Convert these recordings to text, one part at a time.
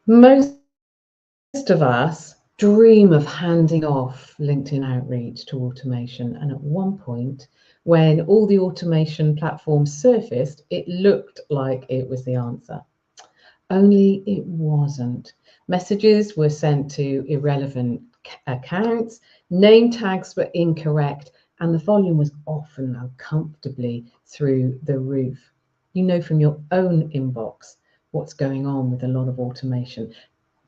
Most of us dream of handing off LinkedIn outreach to automation. And at one point, when all the automation platforms surfaced, it looked like it was the answer. Only it wasn't. Messages were sent to irrelevant accounts, name tags were incorrect, and the volume was often uncomfortably through the roof. You know from your own inbox what's going on with a lot of automation.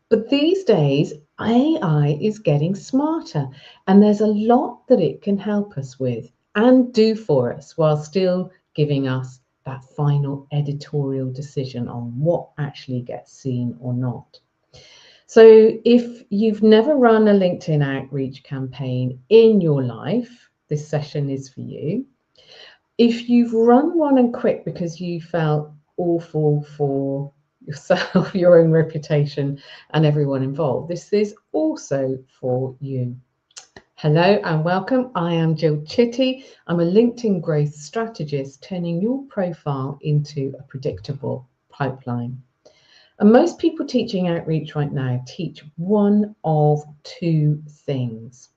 But these days, AI is getting smarter, and there's a lot that it can help us with and do for us while still giving us that final editorial decision on what actually gets seen or not. So, if you've never run a LinkedIn outreach campaign in your life, this session is for you. If you've run one and quit because you felt awful for yourself, your own reputation, and everyone involved, this is also for you. Hello and welcome. I am Jill Chitty. I'm a LinkedIn growth strategist, turning your profile into a predictable pipeline. And most people teaching outreach right now teach one of two things: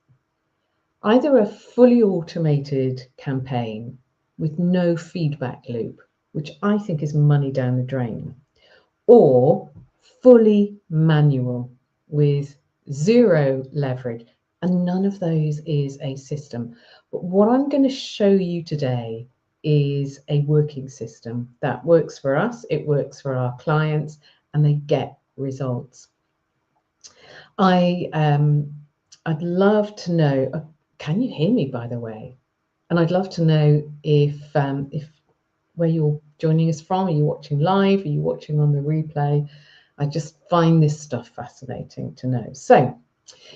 either a fully automated campaign with no feedback loop, which I think is money down the drain, or fully manual with zero leverage. And none of those is a system. But what I'm going to show you today is a working system that works for us, it works for our clients, and they get results. I'd love to know, can you hear me, by the way? And I'd love to know if where you're joining us from. Are you watching live? Are you watching on the replay? I just find this stuff fascinating to know. So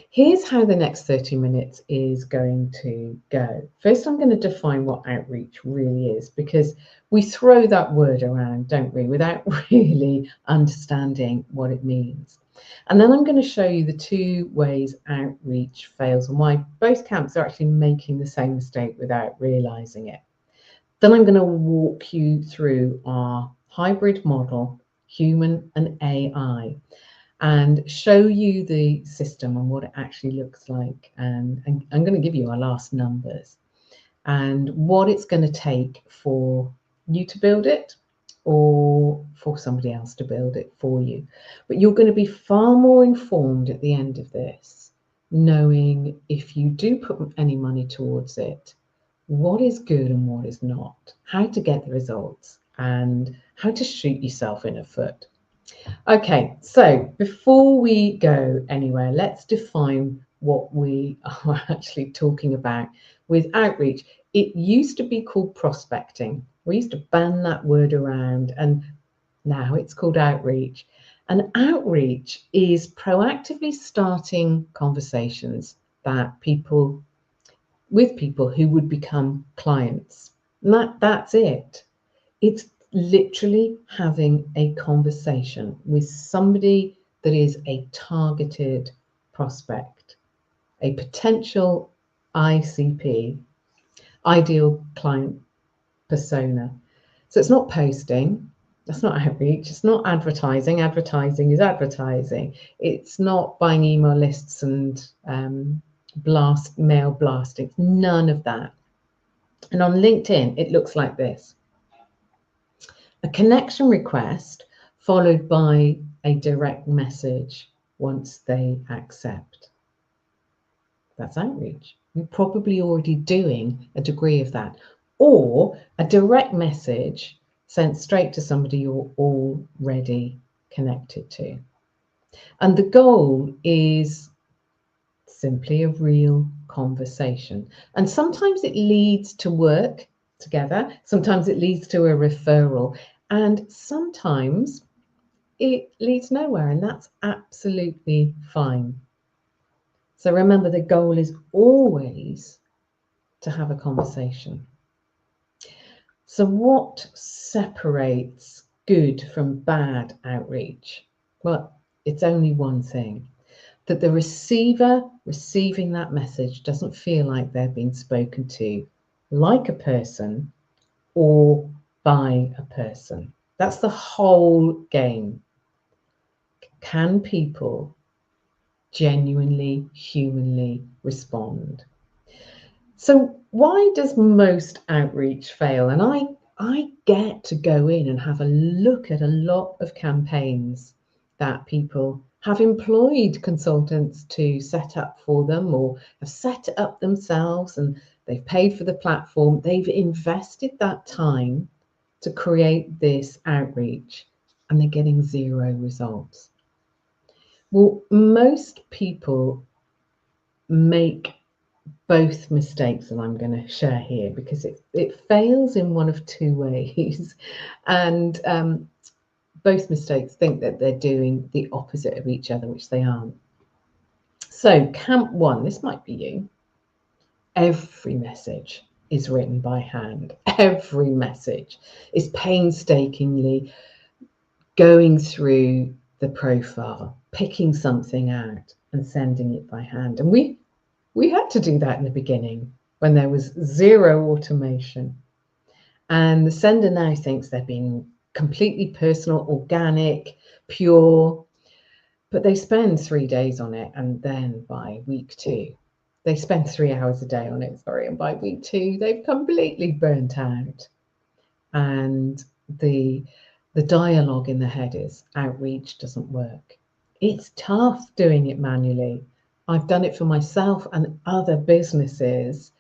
here's how the next 30 minutes is going to go. First, I'm going to define what outreach really is, because we throw that word around, don't we, without really understanding what it means. And then I'm going to show you the two ways outreach fails and why both camps are actually making the same mistake without realizing it. Then I'm going to walk you through our hybrid model, human and AI, and show you the system and what it actually looks like. And I'm going to give you our last numbers and what it's going to take for you to build it or for somebody else to build it for you. But you're going to be far more informed at the end of this, knowing if you do put any money towards it, what is good and what is not, how to get the results, and how to shoot yourself in the foot. Okay, so before we go anywhere, let's define what we are actually talking about with outreach. It used to be called prospecting. We used to ban that word around, and now it's called outreach. And outreach is proactively starting conversations that with people who would become clients. And that's it. It's literally having a conversation with somebody that is a targeted prospect, a potential ICP, ideal client persona. So it's not posting, that's not outreach, it's not advertising. Advertising is advertising. It's not buying email lists and mail blasting. None of that. And on LinkedIn, it looks like this: a connection request followed by a direct message once they accept. That's outreach. You're probably already doing a degree of that. Or a direct message sent straight to somebody you're already connected to. And the goal is simply a real conversation. And sometimes it leads to work together, sometimes it leads to a referral, and sometimes it leads nowhere, and that's absolutely fine. So remember, the goal is always to have a conversation. So what separates good from bad outreach? Well, it's only one thing: that the receiver receiving that message doesn't feel like they're being spoken to like a person or by a person. That's the whole game. Can people genuinely, humanly respond? So why does most outreach fail? And I get to go in and have a look at a lot of campaigns that people have employed consultants to set up for them, or have set it up themselves, and they've paid for the platform. They've invested that time to create this outreach, and they're getting zero results. Well, most people make both mistakes that I'm going to share here, because it fails in one of two ways. And both mistakes think that they're doing the opposite of each other, which they aren't. So camp one, this might be you. Every message is written by hand. Every message is painstakingly going through the profile, picking something out and sending it by hand. And we had to do that in the beginning when there was zero automation. And the sender now thinks they're being completely personal, organic, pure, but they spend 3 days on it. And then by week 2, they spend 3 hours a day on it, and by week 2, they've completely burnt out. And the dialogue in the head is outreach doesn't work. It's tough doing it manually. I've done it for myself and other businesses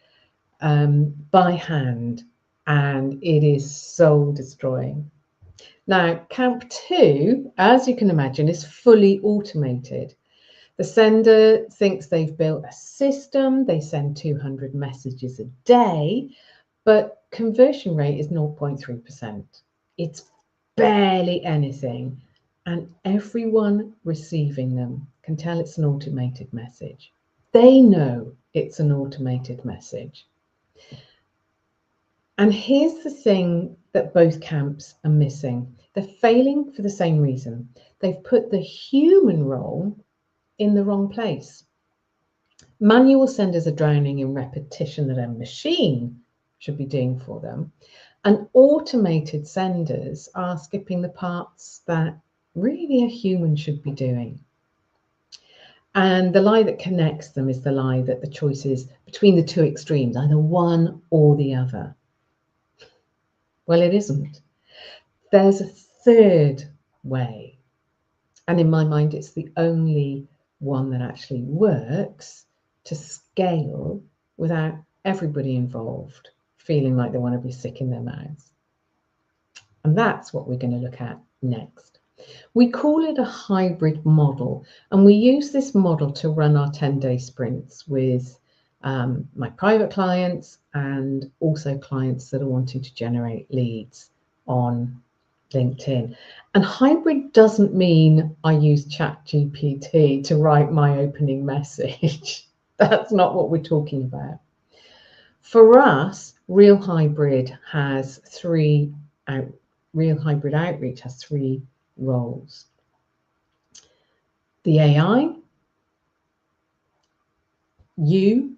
by hand, and it is soul destroying. Now, camp 2, as you can imagine, is fully automated. The sender thinks they've built a system, they send 200 messages a day, but conversion rate is 0.3%. It's barely anything, and everyone receiving them can tell it's an automated message. They know it's an automated message. And here's the thing that both camps are missing. They're failing for the same reason. They've put the human role in the wrong place. Manual senders are drowning in repetition that a machine should be doing for them. And automated senders are skipping the parts that really a human should be doing. And the lie that connects them is the lie that the choice is between the two extremes, either one or the other. Well, it isn't. There's a third way. And in my mind, it's the only one that actually works to scale without everybody involved feeling like they want to be sick in their mouths. And that's what we're going to look at next. We call it a hybrid model, and we use this model to run our 10-day sprints with my private clients and also clients that are wanting to generate leads on LinkedIn. And hybrid doesn't mean I use ChatGPT to write my opening message. That's not what we're talking about. For us, Real Hybrid Outreach has 3 roles. The AI, you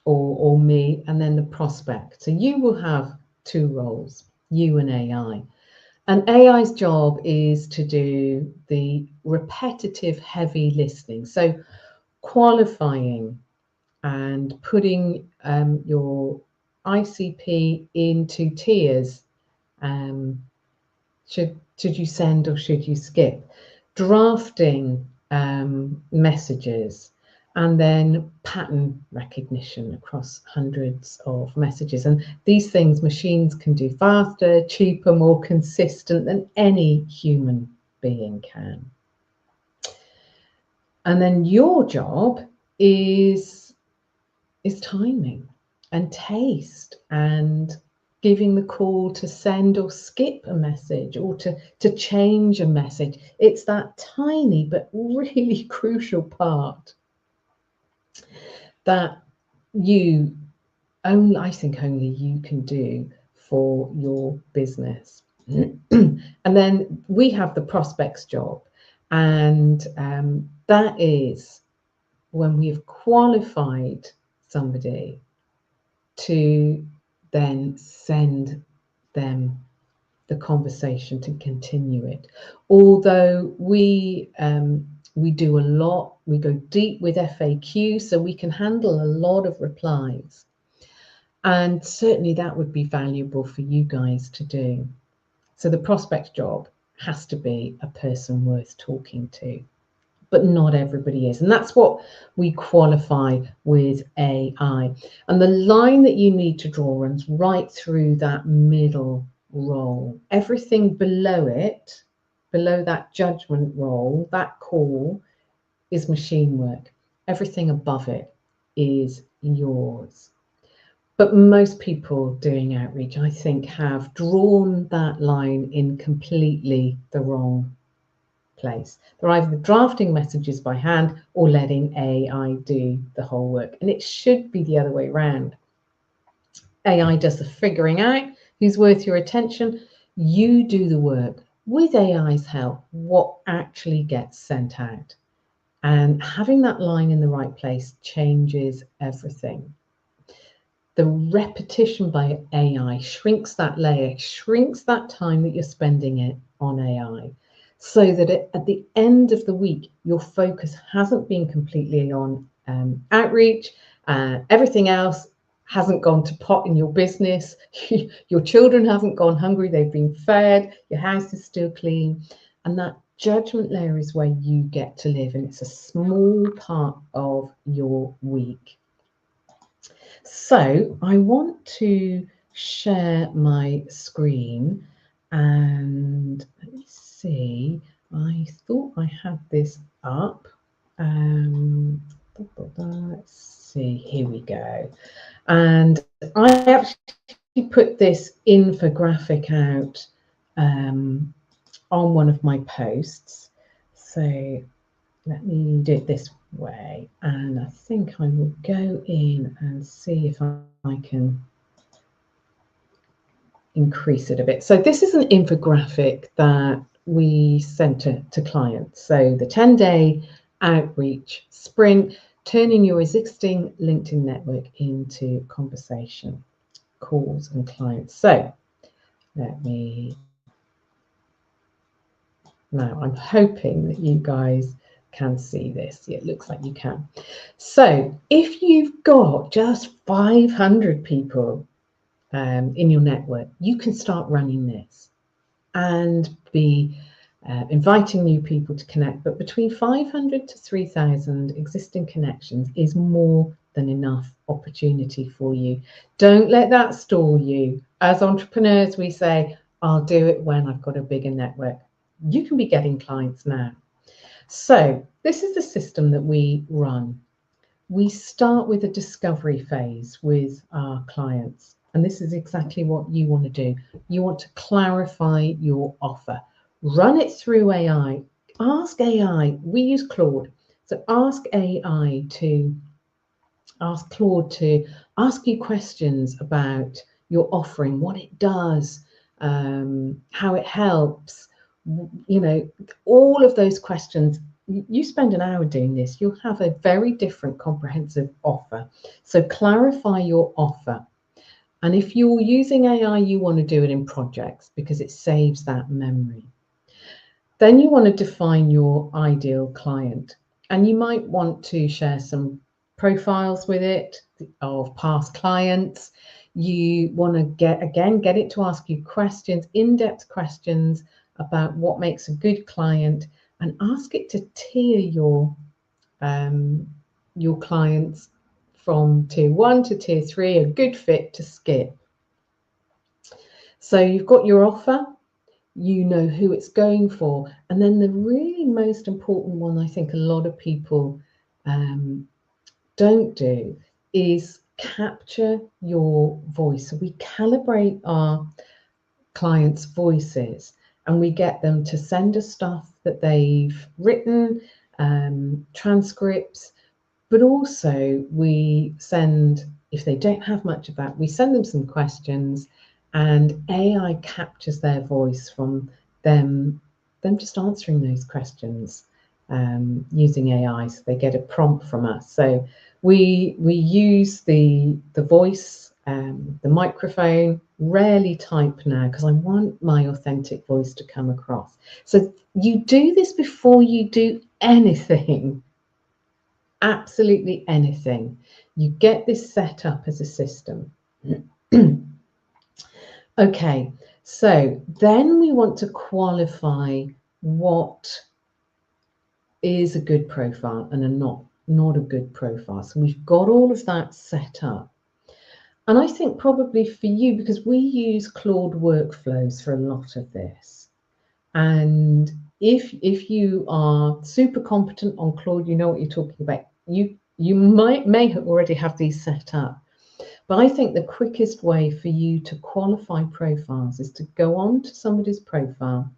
or me, and then the prospect. So you will have 2 roles, you and AI. And AI's job is to do the repetitive, heavy listening. So qualifying and putting your ICP into tiers. Should you send or should you skip? Drafting messages, and then pattern recognition across hundreds of messages. And these things machines can do faster, cheaper, more consistent than any human being can. And then your job is timing and taste and giving the call to send or skip a message, or to change a message. It's that tiny but really crucial part that I think only you can do for your business. And then we have the prospect's job, and that is when we've qualified somebody to then send them the conversation, to continue it. Although we do a lot, we go deep with FAQ, so we can handle a lot of replies. And certainly that would be valuable for you guys to do. So the prospect job has to be a person worth talking to, but not everybody is. And that's what we qualify with AI. And the line that you need to draw runs right through that middle role. Everything below it, below that judgment role, that call, is machine work. Everything above it is yours. But most people doing outreach, I think, have drawn that line in completely the wrong place. They're either drafting messages by hand or letting AI do the whole work. And it should be the other way around. AI does the figuring out who's worth your attention. You do the work with AI's help, what actually gets sent out. And having that line in the right place changes everything. The repetition by AI shrinks that layer, shrinks that time that you're spending it on AI, so that at the end of the week, your focus hasn't been completely on outreach. Everything else hasn't gone to pot in your business. Your children haven't gone hungry, they've been fed, your house is still clean. And that judgment layer is where you get to live, and it's a small part of your week. So I want to share my screen, and let me see, I thought I had this up. Let's see, here we go. And I actually put this infographic out on one of my posts. So let me do it this way, and I think I will go in and see if I can increase it a bit. So this is an infographic that we sent to clients. So the 10-day outreach sprint, turning your existing LinkedIn network into conversation calls and clients. So let me, now I'm hoping that you guys can see this. Yeah, it looks like you can. So if you've got just 500 people in your network, you can start running this and be inviting new people to connect. But between 500 to 3,000 existing connections is more than enough opportunity for you. Don't let that stall you. As entrepreneurs, we say, I'll do it when I've got a bigger network. You can be getting clients now. So this is the system that we run. We start with a discovery phase with our clients. And this is exactly what you want to do. You want to clarify your offer. Run it through AI. Ask AI. We use Claude. So ask AI to ask Claude to ask you questions about your offering, what it does, how it helps. You know, all of those questions. You spend an hour doing this, you'll have a very different comprehensive offer. So clarify your offer. And if you're using AI, you want to do it in projects because it saves that memory. Then you want to define your ideal client. And you might want to share some profiles with it of past clients. You want to get it to ask you questions, in-depth questions about what makes a good client, and ask it to tier your clients from tier 1 to tier 3, a good fit to skip. So you've got your offer, you know who it's going for, and then the really most important one I think a lot of people don't do is capture your voice. So we calibrate our clients' voices and we get them to send us stuff that they've written, transcripts, but also we send, if they don't have much of that, we send them some questions, and AI captures their voice from them just answering those questions using AI. So they get a prompt from us. So we use the voice the microphone. Rarely type now because I want my authentic voice to come across. So you do this before you do anything, absolutely anything. You get this set up as a system. Okay, so then we want to qualify what is a good profile and not a good profile. So we've got all of that set up. And I think probably for you, because we use Claude workflows for a lot of this. And if you are super competent on Claude, you know what you're talking about. You may already have these set up. But I think the quickest way for you to qualify profiles is to go on to somebody's profile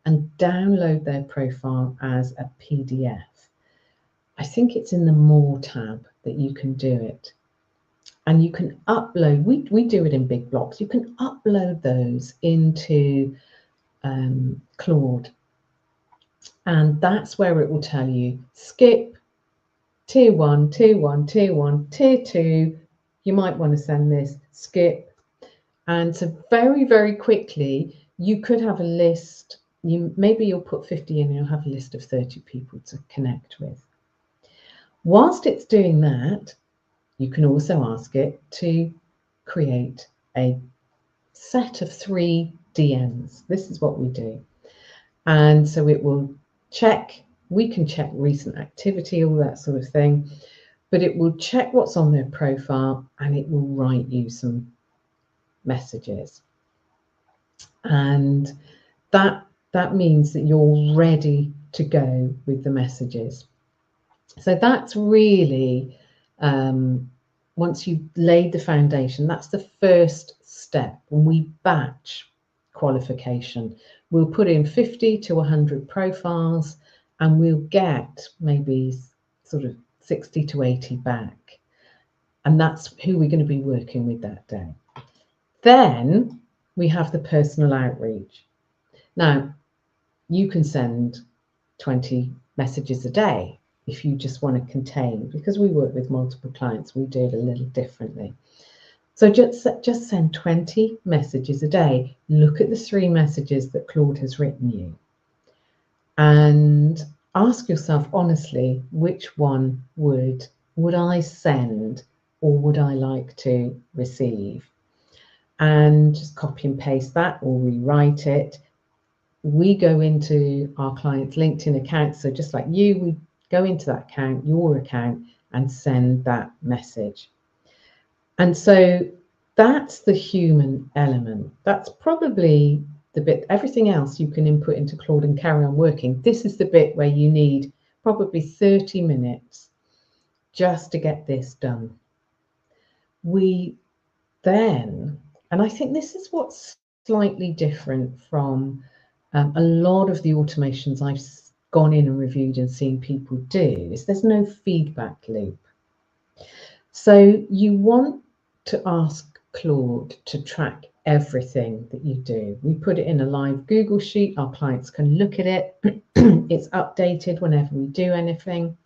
and download their profile as a PDF. I think it's in the More tab that you can do it. And you can upload, we do it in big blocks, you can upload those into Claude. And that's where it will tell you, skip, tier 1, tier 1, tier 1, tier 2, you might want to send this, skip. And so very, very quickly, you could have a list, maybe you'll put 50 in and you'll have a list of 30 people to connect with. Whilst it's doing that, you can also ask it to create a set of 3 DMs. This is what we do. And so it will check, we can check recent activity, all that sort of thing, but it will check what's on their profile and it will write you some messages. And that means that you're ready to go with the messages. So that's really, once you've laid the foundation, that's the first step. When we batch qualification, we'll put in 50 to 100 profiles and we'll get maybe sort of 60 to 80 back. And that's who we're going to be working with that day. Then we have the personal outreach. Now, you can send 20 messages a day if you just want to contain, because we work with multiple clients, we do it a little differently. So just send 20 messages a day. Look at the 3 messages that Claude has written you and ask yourself honestly, which one would I send or would I like to receive? And just copy and paste that or rewrite it. We go into our client's LinkedIn account. So just like you, we go into that account, your account, and send that message. And so that's the human element. That's probably the bit, everything else you can input into Claude and carry on working. This is the bit where you need probably 30 minutes just to get this done. We then, and I think this is what's slightly different from a lot of the automations I've gone in and reviewed and seen people do, is there's no feedback loop. So you want to ask Claude to track everything that you do. We put it in a live Google Sheet. Our clients can look at it. It's updated whenever we do anything.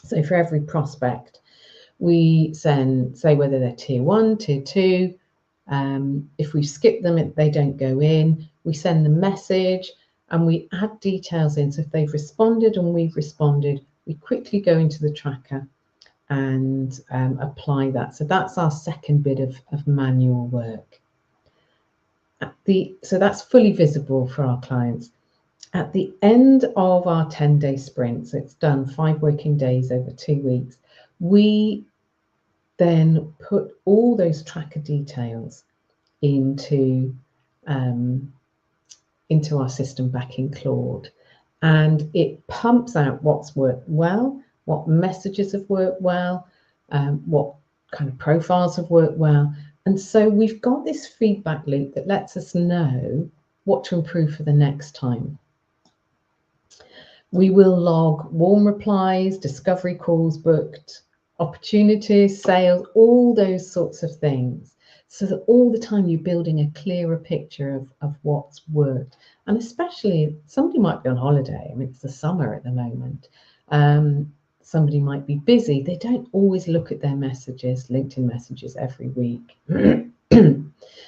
So for every prospect, we say whether they're tier 1, tier 2. If we skip them, they don't go in. We send the message and we add details in. So if they've responded and we've responded, we quickly go into the tracker and apply that. So that's our second bit of manual work. So that's fully visible for our clients. At the end of our 10-day sprint, so it's done 5 working days over 2 weeks, we then put all those tracker details into our system back in Claude, and it pumps out what's worked well, what messages have worked well, what kind of profiles have worked well. And so we've got this feedback loop that lets us know what to improve for the next time. We will log warm replies, discovery calls booked, opportunities, sales, all those sorts of things, so that all the time you're building a clearer picture of what's worked. And especially somebody might be on holiday. I mean, it's the summer at the moment. somebody might be busy. They don't always look at their messages, LinkedIn messages, every week.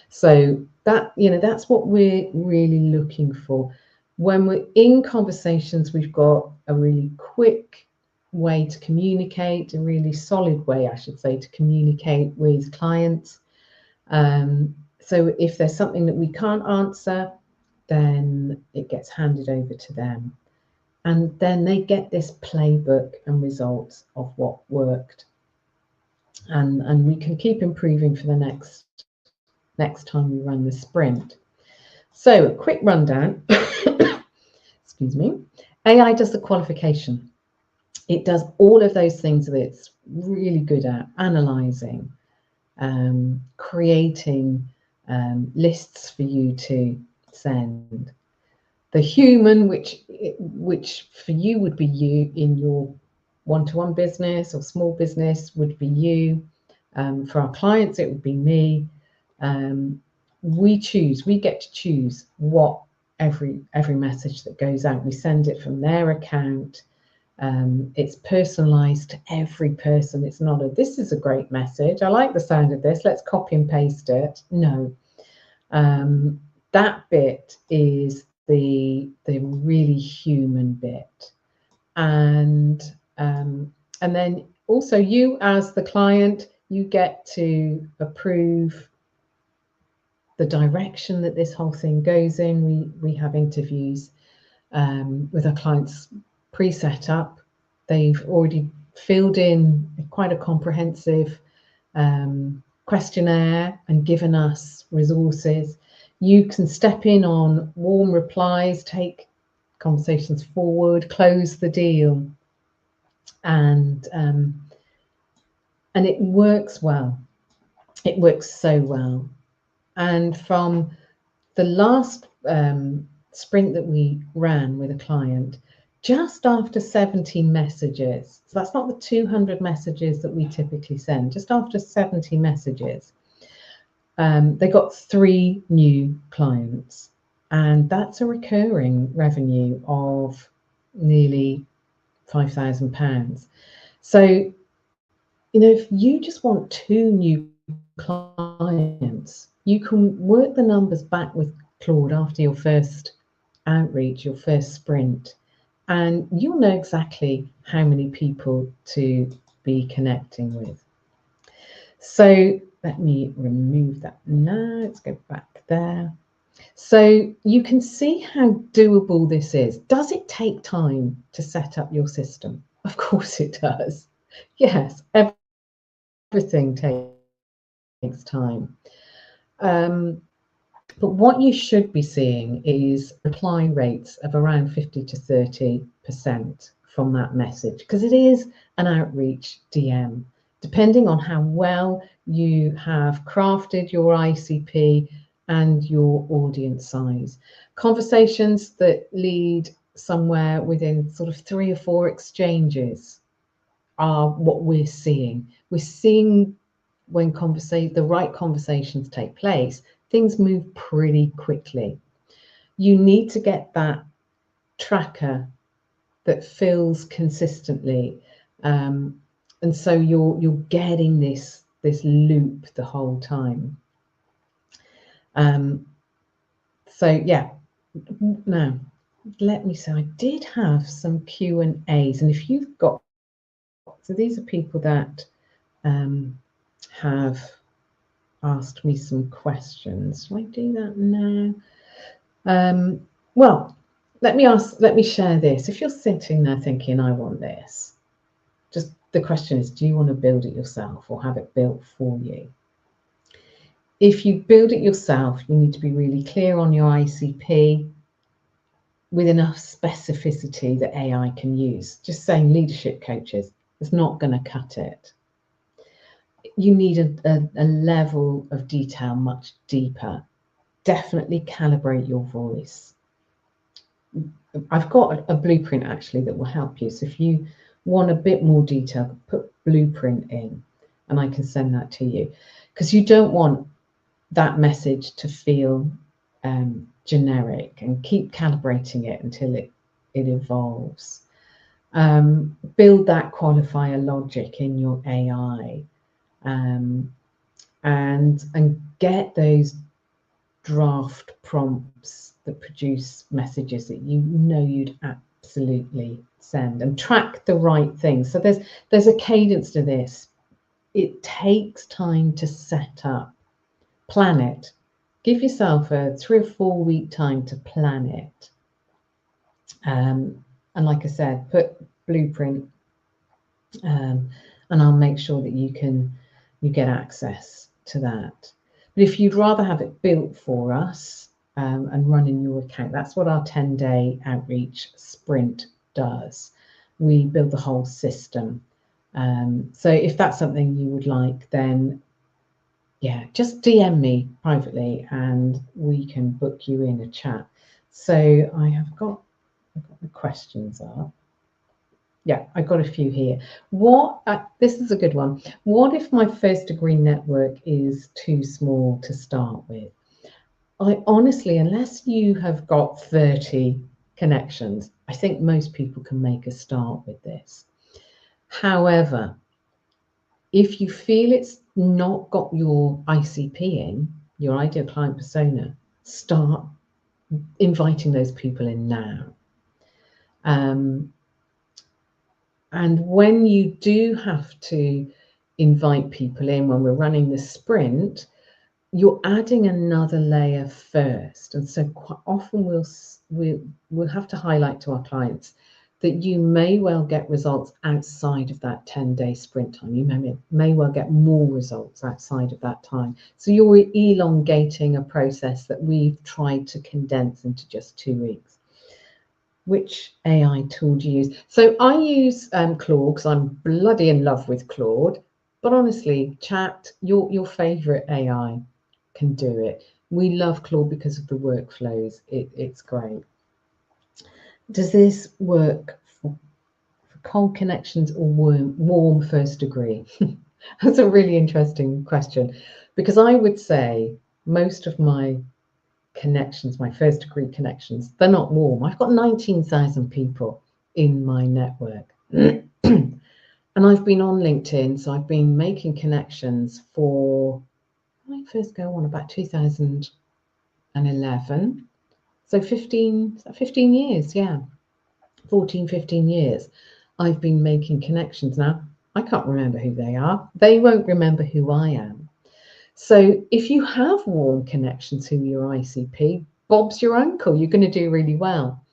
So that, that's what we're really looking for. When we're in conversations, we've got a really quick way to communicate, a really solid way, I should say, to communicate with clients. So if there's something that we can't answer, then it gets handed over to them. And then they get this playbook and results of what worked. And we can keep improving for the next time we run the sprint. So a quick rundown. Excuse me. AI does the qualification. It does all of those things that it's really good at: analysing, creating lists for you to send. The human, which for you would be you in your one-to-one business or small business, would be you. For our clients, it would be me. We get to choose what every message that goes out. We send it from their account. It's personalized to every person. It's not this is a great message, I like the sound of this, let's copy and paste it. No, that bit is the really human bit. And then also, you as the client, you get to approve the direction that this whole thing goes in. We have interviews with our clients pre-set up. They've already filled in quite a comprehensive questionnaire and given us resources. You can step in on warm replies, take conversations forward, close the deal, and it works well. It works so well. And from the last sprint that we ran with a client, just after 70 messages, so that's not the 200 messages that we typically send, just after 70 messages, they got 3 new clients. And that's a recurring revenue of nearly £5,000. So, if you just want 2 new clients, you can work the numbers back with Claude after your first outreach, your first sprint, and you'll know exactly how many people to be connecting with. So let me remove that now. Let's go back there. So you can see how doable this is. Does it take time to set up your system? Of course it does. Yes, everything takes time. But what you should be seeing is reply rates of around 50 to 30% from that message, because it is an outreach DM. Depending on how well you have crafted your ICP and your audience size. Conversations that lead somewhere within sort of 3 or 4 exchanges are what we're seeing. We're seeing when the right conversations take place, things move pretty quickly. You need to get that tracker that fills consistently, and so you're getting this loop the whole time. So yeah, now let me say, I did have some Q&As, and if you've got, so these are people that have asked me some questions. Do I do that now? Well, let me share this. If you're sitting there thinking, I want this, just the question is, do you want to build it yourself or have it built for you? If you build it yourself, you need to be really clear on your ICP with enough specificity that AI can use. Just saying leadership coaches is not going to cut it. You need a level of detail much deeper. Definitely calibrate your voice. I've got a blueprint actually that will help you. So if you want a bit more detail, put blueprint in and I can send that to you, because you don't want that message to feel generic, and keep calibrating it until it evolves. Build that qualifier logic in your AI, and get those draft prompts that produce messages that you know you'd absolutely send, and track the right things. So there's a cadence to this. It takes time to set up, plan it. Give yourself a 3 or 4 week time to plan it. And like I said, put blueprint, and I'll make sure that you get access to that. But if you'd rather have it built for us and run in your account, that's what our 10-day outreach sprint does. We build the whole system. So if that's something you would like, then yeah, just DM me privately and we can book you in a chat. So I've got the questions up. Yeah, I've got a few here. This is a good one. What if my first degree network is too small to start with? I honestly, unless you have got 30 connections, I think most people can make a start with this. However, if you feel it's not got your ICP in, your ideal client persona, start inviting those people in now. And when you do have to invite people in, when we're running the sprint, you're adding another layer first. And so quite often we'll have to highlight to our clients that you may well get results outside of that 10-day sprint time. You may well get more results outside of that time. So you're elongating a process that we've tried to condense into just 2 weeks. Which AI tool do you use? So I use Claude because I'm bloody in love with Claude. But honestly, chat, your favorite AI can do it. We love Claude because of the workflows. It's great. Does this work for cold connections or warm first degree? That's a really interesting question, because I would say most of my connections, my first degree connections, they're not warm. I've got 19,000 people in my network. And I've been on LinkedIn, so I've been making connections for, I first go on about 2011. So 15 years, yeah. 14, 15 years. I've been making connections now. I can't remember who they are. They won't remember who I am. So if you have warm connections who your ICP, Bob's your uncle, you're going to do really well.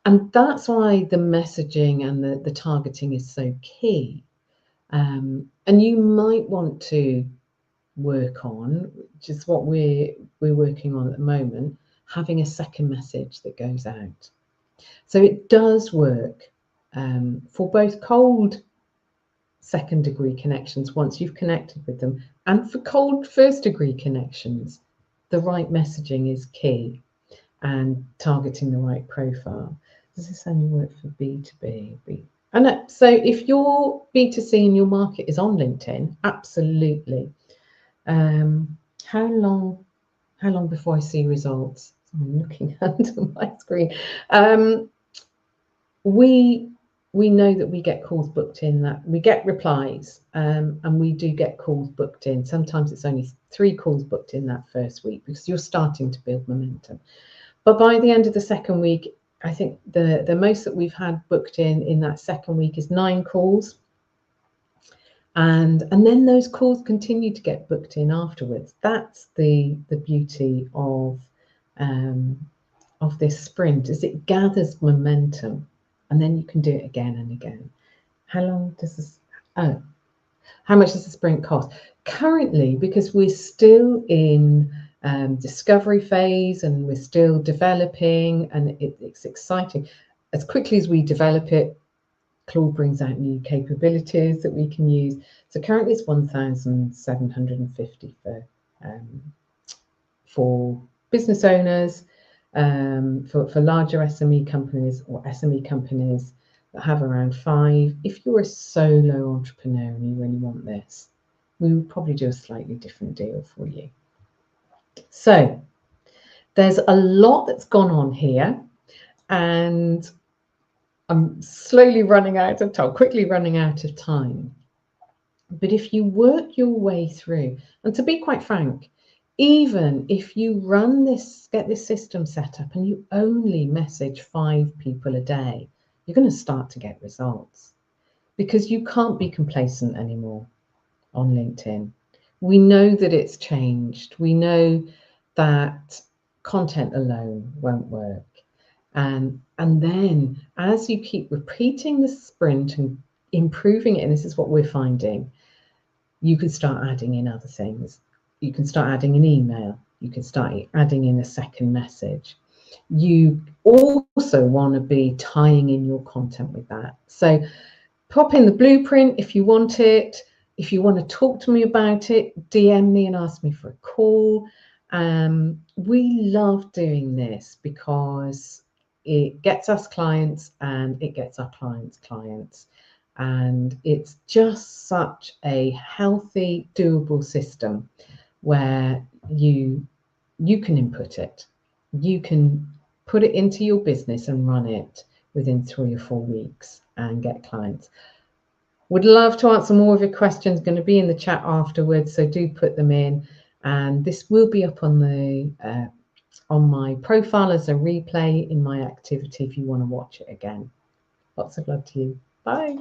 And that's why the messaging and the targeting is so key. And you might want to work on, which is what we're working on at the moment, having a second message that goes out. So it does work for both cold second degree connections once you've connected with them, and for cold first degree connections. The right messaging is key, and targeting the right profile. Does this only work for B2B? And so if your B2C and your market is on LinkedIn, absolutely. How long before I see results? I'm looking under my screen. We know that we get calls booked in, that we get replies, and we do get calls booked in. Sometimes it's only 3 calls booked in that first week because you're starting to build momentum. But by the end of the second week, I think the most that we've had booked in that second week is 9 calls. And then those calls continue to get booked in afterwards. That's the beauty of this sprint, is it gathers momentum. And then you can do it again and again. How long does this, how much does the sprint cost? Currently, because we're still in discovery phase and we're still developing, and it's exciting. As quickly as we develop it, Claude brings out new capabilities that we can use. So currently it's 1,750 for business owners, for larger SME companies or SME companies that have around 5. If you're a solo entrepreneur and you really want this, we would probably do a slightly different deal for you. So there's a lot that's gone on here, and I'm slowly running out of time, quickly running out of time. But if you work your way through, and to be quite frank, even if you run this, get this system set up and you only message 5 people a day, you're going to start to get results, because you can't be complacent anymore on LinkedIn. We know that it's changed. We know that content alone won't work. And then as you keep repeating the sprint and improving it, and this is what we're finding, you can start adding in other things. You can start adding an email. You can start adding in a second message. You also want to be tying in your content with that. So pop in the blueprint if you want it. If you want to talk to me about it, DM me and ask me for a call. We love doing this because it gets us clients and it gets our clients' clients. And it's just such a healthy, doable system where you can input it. You can put it into your business and run it within 3 or 4 weeks and get clients. Would love to answer more of your questions. Going to be in the chat afterwards, so do put them in. And this will be up on the on my profile as a replay in my activity if you want to watch it again. Lots of love to you. Bye.